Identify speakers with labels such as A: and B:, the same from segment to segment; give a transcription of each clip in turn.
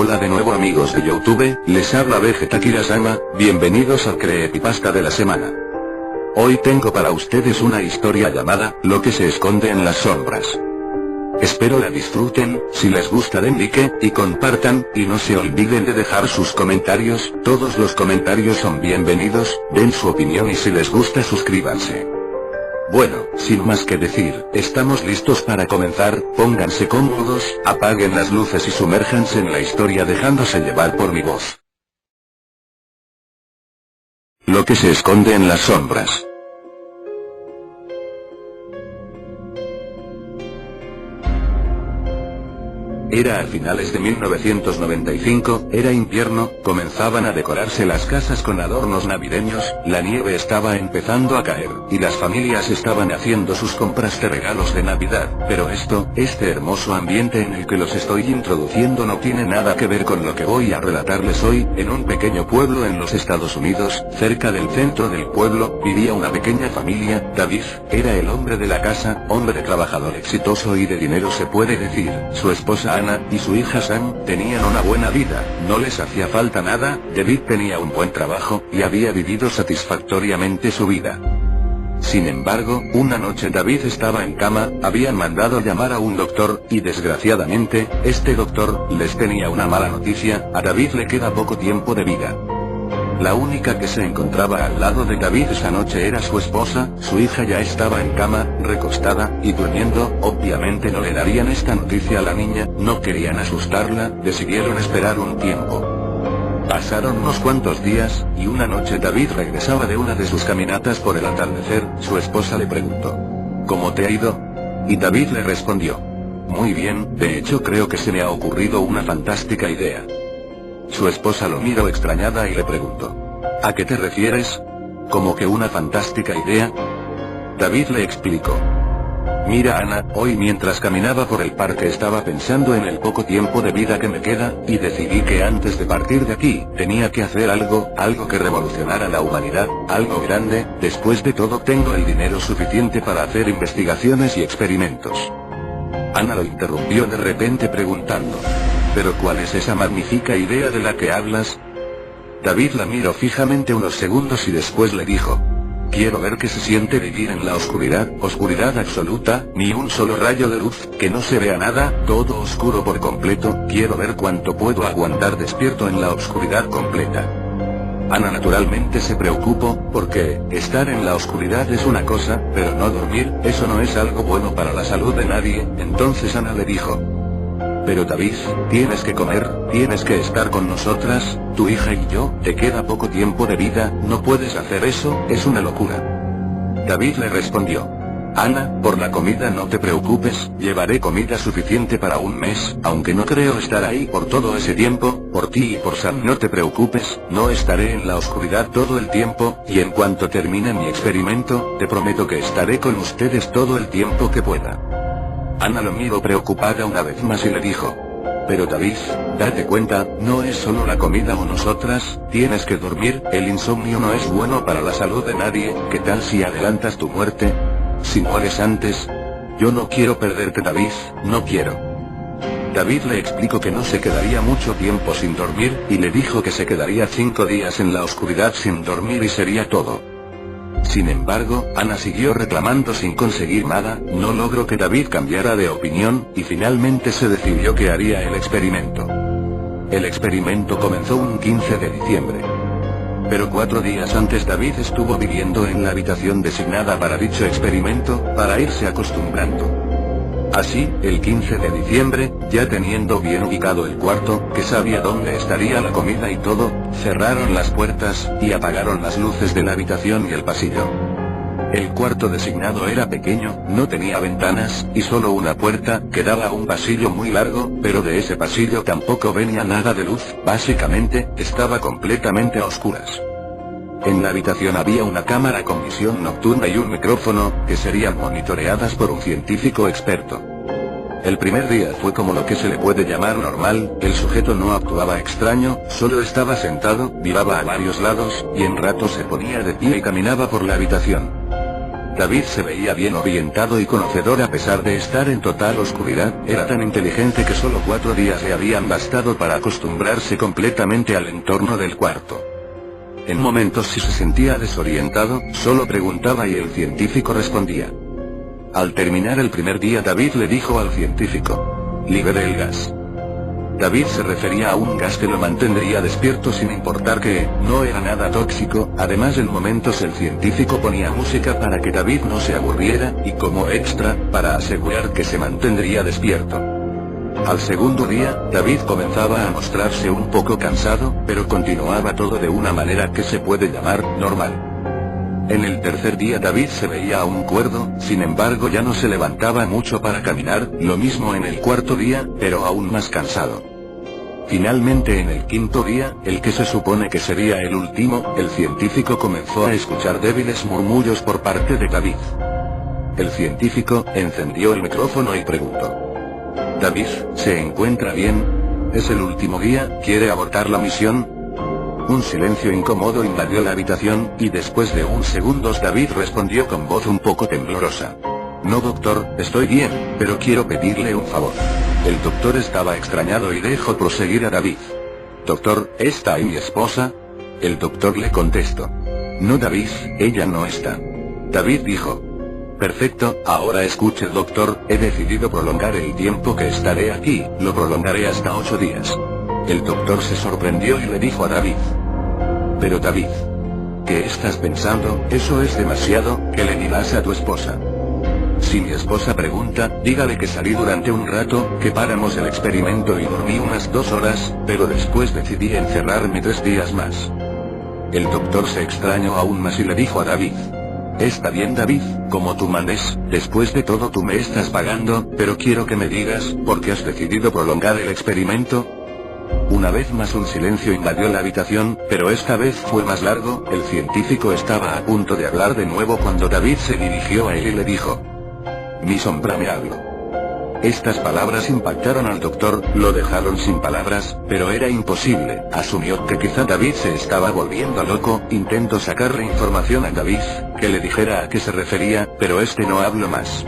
A: Hola de nuevo amigos de YouTube, les habla Vegeta Kira-sama, bienvenidos al Creepypasta de la semana. Hoy tengo para ustedes una historia llamada, Lo que se esconde en las sombras. Espero la disfruten, si les gusta den like, y compartan, y no se olviden de dejar sus comentarios, todos los comentarios son bienvenidos, den su opinión y si les gusta suscríbanse. Bueno, sin más que decir, estamos listos para comenzar, pónganse cómodos, apaguen las luces y sumérjanse en la historia dejándose llevar por mi voz. Lo que se esconde en las sombras. Era a finales de 1995, era invierno, comenzaban a decorarse las casas con adornos navideños, la nieve estaba empezando a caer, y las familias estaban haciendo sus compras de regalos de Navidad, pero este hermoso ambiente en el que los estoy introduciendo no tiene nada que ver con lo que voy a relatarles hoy. En un pequeño pueblo en los Estados Unidos, cerca del centro del pueblo, vivía una pequeña familia. David era el hombre de la casa, hombre trabajador exitoso y de dinero se puede decir. Su esposa Ana y su hija Sam tenían una buena vida, no les hacía falta nada. David tenía un buen trabajo, y había vivido satisfactoriamente su vida. Sin embargo, una noche David estaba en cama, habían mandado llamar a un doctor, y desgraciadamente, este doctor les tenía una mala noticia: a David le queda poco tiempo de vida. La única que se encontraba al lado de David esa noche era su esposa, su hija ya estaba en cama, recostada, y durmiendo. Obviamente no le darían esta noticia a la niña, no querían asustarla, decidieron esperar un tiempo. Pasaron unos cuantos días, y una noche David regresaba de una de sus caminatas por el atardecer. Su esposa le preguntó: ¿cómo te ha ido? Y David le respondió: muy bien, de hecho creo que se me ha ocurrido una fantástica idea. Su esposa lo miró extrañada y le preguntó: ¿a qué te refieres? ¿Cómo que una fantástica idea? David le explicó: mira Ana, hoy mientras caminaba por el parque estaba pensando en el poco tiempo de vida que me queda, y decidí que antes de partir de aquí, tenía que hacer algo que revolucionara la humanidad, algo grande. Después de todo tengo el dinero suficiente para hacer investigaciones y experimentos. Ana lo interrumpió de repente preguntando: ¿pero cuál es esa magnífica idea de la que hablas? David la miró fijamente unos segundos y después le dijo: quiero ver qué se siente vivir en la oscuridad, oscuridad absoluta, ni un solo rayo de luz, que no se vea nada, todo oscuro por completo. Quiero ver cuánto puedo aguantar despierto en la oscuridad completa. Ana naturalmente se preocupó, porque estar en la oscuridad es una cosa, pero no dormir, eso no es algo bueno para la salud de nadie. Entonces Ana le dijo: pero David, tienes que comer, tienes que estar con nosotras, tu hija y yo, te queda poco tiempo de vida, no puedes hacer eso, es una locura. David le respondió: Ana, por la comida no te preocupes, llevaré comida suficiente para un mes, aunque no creo estar ahí por todo ese tiempo. Por ti y por Sam no te preocupes, no estaré en la oscuridad todo el tiempo, y en cuanto termine mi experimento, te prometo que estaré con ustedes todo el tiempo que pueda. Ana lo miró preocupada una vez más y le dijo: pero David, date cuenta, no es solo la comida o nosotras, tienes que dormir, el insomnio no es bueno para la salud de nadie. ¿Qué tal si adelantas tu muerte? Si mueres antes. Yo no quiero perderte David, no quiero. David le explicó que no se quedaría mucho tiempo sin dormir, y le dijo que se quedaría 5 días en la oscuridad sin dormir y sería todo. Sin embargo, Ana siguió reclamando sin conseguir nada, no logró que David cambiara de opinión, y finalmente se decidió que haría el experimento. El experimento comenzó un 15 de diciembre. Pero 4 días antes David estuvo viviendo en la habitación designada para dicho experimento, para irse acostumbrando. Así, el 15 de diciembre, ya teniendo bien ubicado el cuarto, que sabía dónde estaría la comida y todo, cerraron las puertas, y apagaron las luces de la habitación y el pasillo. El cuarto designado era pequeño, no tenía ventanas, y solo una puerta, que daba a un pasillo muy largo, pero de ese pasillo tampoco venía nada de luz, básicamente, estaba completamente a oscuras. En la habitación había una cámara con visión nocturna y un micrófono, que serían monitoreadas por un científico experto. El primer día fue como lo que se le puede llamar normal, el sujeto no actuaba extraño, solo estaba sentado, miraba a varios lados, y en ratos se ponía de pie y caminaba por la habitación. David se veía bien orientado y conocedor a pesar de estar en total oscuridad, era tan inteligente que solo 4 días le habían bastado para acostumbrarse completamente al entorno del cuarto. En momentos si se sentía desorientado, solo preguntaba y el científico respondía. Al terminar el primer día David le dijo al científico: libere el gas. David se refería a un gas que lo mantendría despierto sin importar que no era nada tóxico. Además en momentos el científico ponía música para que David no se aburriera, y como extra, para asegurar que se mantendría despierto. Al segundo día, David comenzaba a mostrarse un poco cansado, pero continuaba todo de una manera que se puede llamar normal. En el tercer día David se veía aún cuerdo, sin embargo ya no se levantaba mucho para caminar, lo mismo en el cuarto día, pero aún más cansado. Finalmente en el quinto día, el que se supone que sería el último, el científico comenzó a escuchar débiles murmullos por parte de David. El científico encendió el micrófono y preguntó: David, ¿se encuentra bien? ¿Es el último día? ¿Quiere abortar la misión? Un silencio incómodo invadió la habitación, y después de unos segundos David respondió con voz un poco temblorosa: no doctor, estoy bien, pero quiero pedirle un favor. El doctor estaba extrañado y dejó proseguir a David. Doctor, ¿está ahí mi esposa? El doctor le contestó: no David, ella no está. David dijo: perfecto, ahora escuche doctor, he decidido prolongar el tiempo que estaré aquí, lo prolongaré hasta 8 días. El doctor se sorprendió y le dijo a David: pero David, ¿qué estás pensando? Eso es demasiado. ¿Qué le dirás a tu esposa? Si mi esposa pregunta, dígale que salí durante un rato, que paramos el experimento y dormí unas 2 horas, pero después decidí encerrarme 3 días más. El doctor se extrañó aún más y le dijo a David: está bien David, como tú mandes, después de todo tú me estás pagando, pero quiero que me digas, ¿por qué has decidido prolongar el experimento? Una vez más un silencio invadió la habitación, pero esta vez fue más largo. El científico estaba a punto de hablar de nuevo cuando David se dirigió a él y le dijo: mi sombra me habló. Estas palabras impactaron al doctor, lo dejaron sin palabras, pero era imposible. Asumió que quizá David se estaba volviendo loco. Intentó sacarle información a David, que le dijera a qué se refería, pero este no habló más.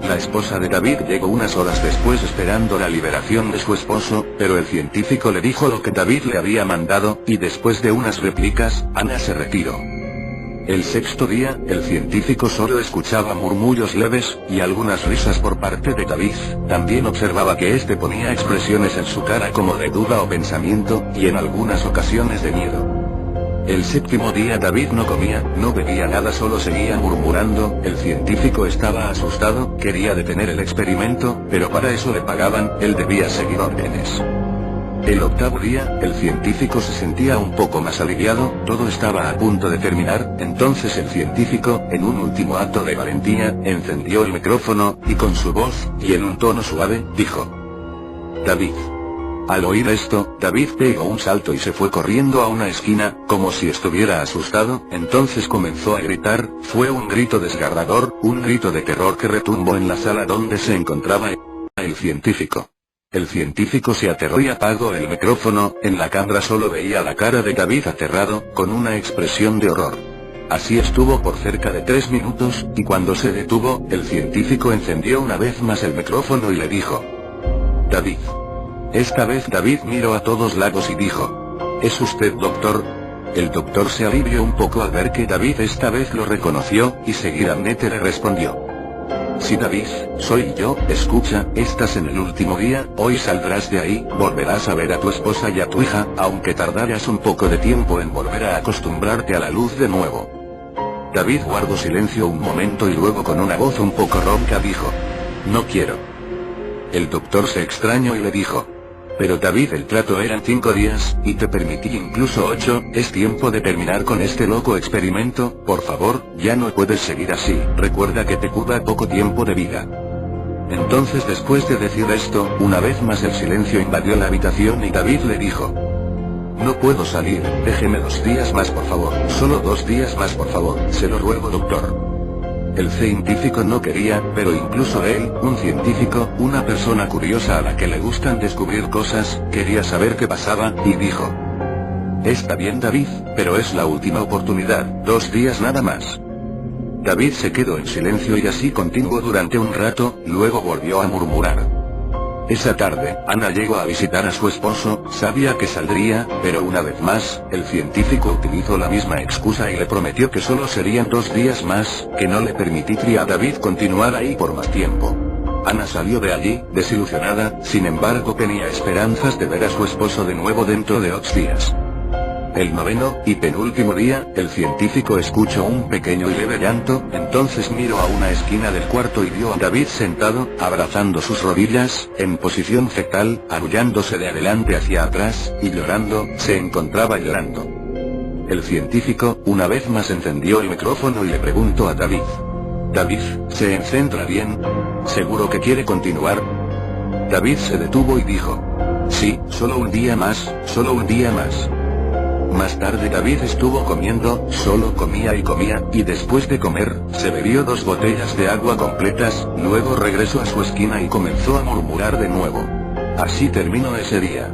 A: La esposa de David llegó unas horas después esperando la liberación de su esposo, pero el científico le dijo lo que David le había mandado, y después de unas réplicas, Ana se retiró. El sexto día, el científico solo escuchaba murmullos leves, y algunas risas por parte de David. También observaba que este ponía expresiones en su cara como de duda o pensamiento, y en algunas ocasiones de miedo. El séptimo día David no comía, no bebía nada, solo seguía murmurando. El científico estaba asustado, quería detener el experimento, pero para eso le pagaban, él debía seguir órdenes. El octavo día, el científico se sentía un poco más aliviado, todo estaba a punto de terminar. Entonces el científico, en un último acto de valentía, encendió el micrófono, y con su voz, y en un tono suave, dijo: David. Al oír esto, David pegó un salto y se fue corriendo a una esquina, como si estuviera asustado. Entonces comenzó a gritar, fue un grito desgarrador, un grito de terror que retumbó en la sala donde se encontraba el científico. El científico se aterró y apagó el micrófono. En la cámara solo veía la cara de David aterrado, con una expresión de horror. Así estuvo por cerca de 3 minutos, y cuando se detuvo, el científico encendió una vez más el micrófono y le dijo: David. Esta vez David miró a todos lados y dijo: ¿es usted doctor? El doctor se alivió un poco al ver que David esta vez lo reconoció, y seguidamente le respondió: sí David, soy yo. Escucha, estás en el último día, hoy saldrás de ahí, volverás a ver a tu esposa y a tu hija, aunque tardarás un poco de tiempo en volver a acostumbrarte a la luz de nuevo. David guardó silencio un momento y luego con una voz un poco ronca dijo: no quiero. El doctor se extrañó y le dijo: pero David, el trato eran 5 días, y te permití incluso 8, es tiempo de terminar con este loco experimento, por favor, ya no puedes seguir así, recuerda que te queda poco tiempo de vida. Entonces después de decir esto, una vez más el silencio invadió la habitación y David le dijo: no puedo salir, déjeme 2 días más por favor, solo 2 días más por favor, se lo ruego doctor. El científico no quería, pero incluso él, un científico, una persona curiosa a la que le gustan descubrir cosas, quería saber qué pasaba, y dijo: está bien David, pero es la última oportunidad, 2 días nada más. David se quedó en silencio y así continuó durante un rato, luego volvió a murmurar. Esa tarde, Ana llegó a visitar a su esposo, sabía que saldría, pero una vez más, el científico utilizó la misma excusa y le prometió que solo serían 2 días más, que no le permitiría a David continuar ahí por más tiempo. Ana salió de allí, desilusionada, sin embargo tenía esperanzas de ver a su esposo de nuevo dentro de 8 días. El 9º y penúltimo día, el científico escuchó un pequeño y leve llanto, entonces miró a una esquina del cuarto y vio a David sentado, abrazando sus rodillas, en posición fetal, arrullándose de adelante hacia atrás, y llorando, se encontraba llorando. El científico, una vez más encendió el micrófono y le preguntó a David. David, ¿se encuentra bien? ¿Seguro que quiere continuar? David se detuvo y dijo. Sí, solo un día más, solo un día más. Más tarde David estuvo comiendo, solo comía, y después de comer, se bebió 2 botellas de agua completas, luego regresó a su esquina y comenzó a murmurar de nuevo. Así terminó ese día.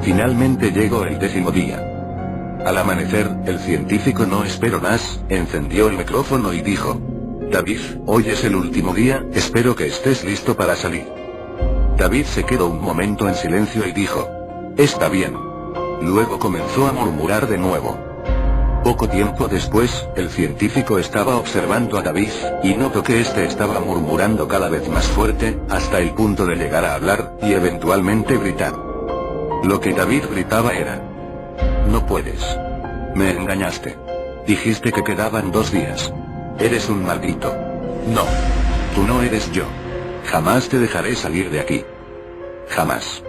A: Finalmente llegó el 10º día. Al amanecer, el científico no esperó más, encendió el micrófono y dijo. David, hoy es el último día, espero que estés listo para salir. David se quedó un momento en silencio y dijo. Está bien. Luego comenzó a murmurar de nuevo. Poco tiempo después, el científico estaba observando a David, y notó que este estaba murmurando cada vez más fuerte, hasta el punto de llegar a hablar, y eventualmente gritar. Lo que David gritaba era. No puedes. Me engañaste. Dijiste que quedaban 2 días. Eres un maldito. No. Tú no eres yo. Jamás te dejaré salir de aquí. Jamás.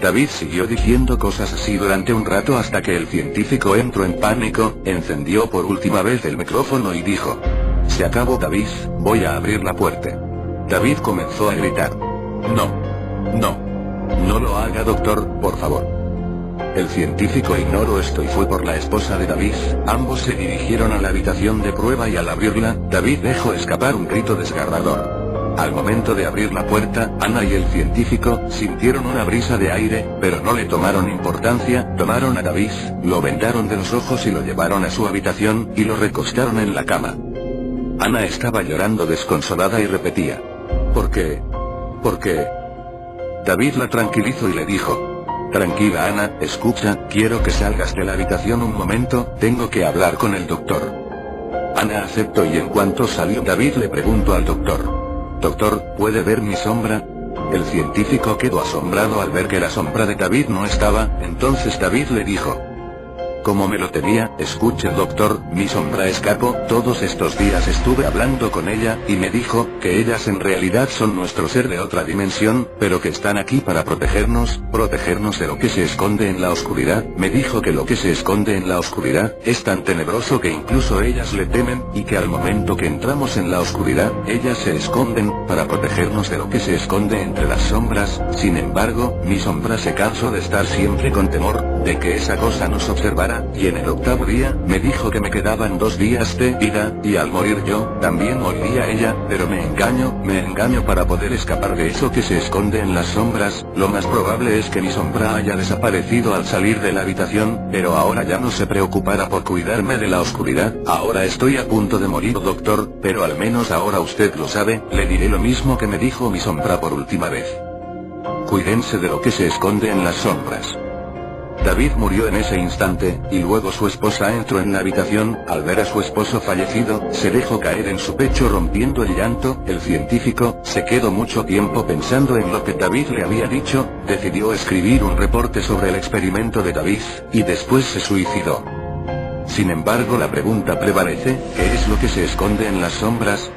A: David siguió diciendo cosas así durante un rato hasta que el científico entró en pánico, encendió por última vez el micrófono y dijo. Se acabó David, voy a abrir la puerta. David comenzó a gritar. No. No. No lo haga doctor, por favor. El científico ignoró esto y fue por la esposa de David, ambos se dirigieron a la habitación de prueba y al abrirla, David dejó escapar un grito desgarrador. Al momento de abrir la puerta, Ana y el científico sintieron una brisa de aire, pero no le tomaron importancia, tomaron a David, lo vendaron de los ojos y lo llevaron a su habitación, y lo recostaron en la cama. Ana estaba llorando desconsolada y repetía. ¿Por qué? ¿Por qué? David la tranquilizó y le dijo. Tranquila Ana, escucha, quiero que salgas de la habitación un momento, tengo que hablar con el doctor. Ana aceptó y en cuanto salió David le preguntó al doctor. Doctor, ¿puede ver mi sombra? El científico quedó asombrado al ver que la sombra de David no estaba, entonces David le dijo. Como me lo temía, escuche doctor, mi sombra escapó, todos estos días estuve hablando con ella, y me dijo, que ellas en realidad son nuestro ser de otra dimensión, pero que están aquí para protegernos de lo que se esconde en la oscuridad, me dijo que lo que se esconde en la oscuridad, es tan tenebroso que incluso ellas le temen, y que al momento que entramos en la oscuridad, ellas se esconden, para protegernos de lo que se esconde entre las sombras, sin embargo, mi sombra se cansó de estar siempre con temor, de que esa cosa nos observara, y en el 8º día, me dijo que me quedaban 2 días de vida, y al morir yo, también moriría ella, pero me engaño para poder escapar de eso que se esconde en las sombras, lo más probable es que mi sombra haya desaparecido al salir de la habitación, pero ahora ya no se preocupará por cuidarme de la oscuridad, ahora estoy a punto de morir doctor, pero al menos ahora usted lo sabe, le diré lo mismo que me dijo mi sombra por última vez. Cuídense de lo que se esconde en las sombras. David murió en ese instante, y luego su esposa entró en la habitación, al ver a su esposo fallecido, se dejó caer en su pecho rompiendo el llanto, el científico, se quedó mucho tiempo pensando en lo que David le había dicho, decidió escribir un reporte sobre el experimento de David, y después se suicidó. Sin embargo la pregunta prevalece, ¿qué es lo que se esconde en las sombras?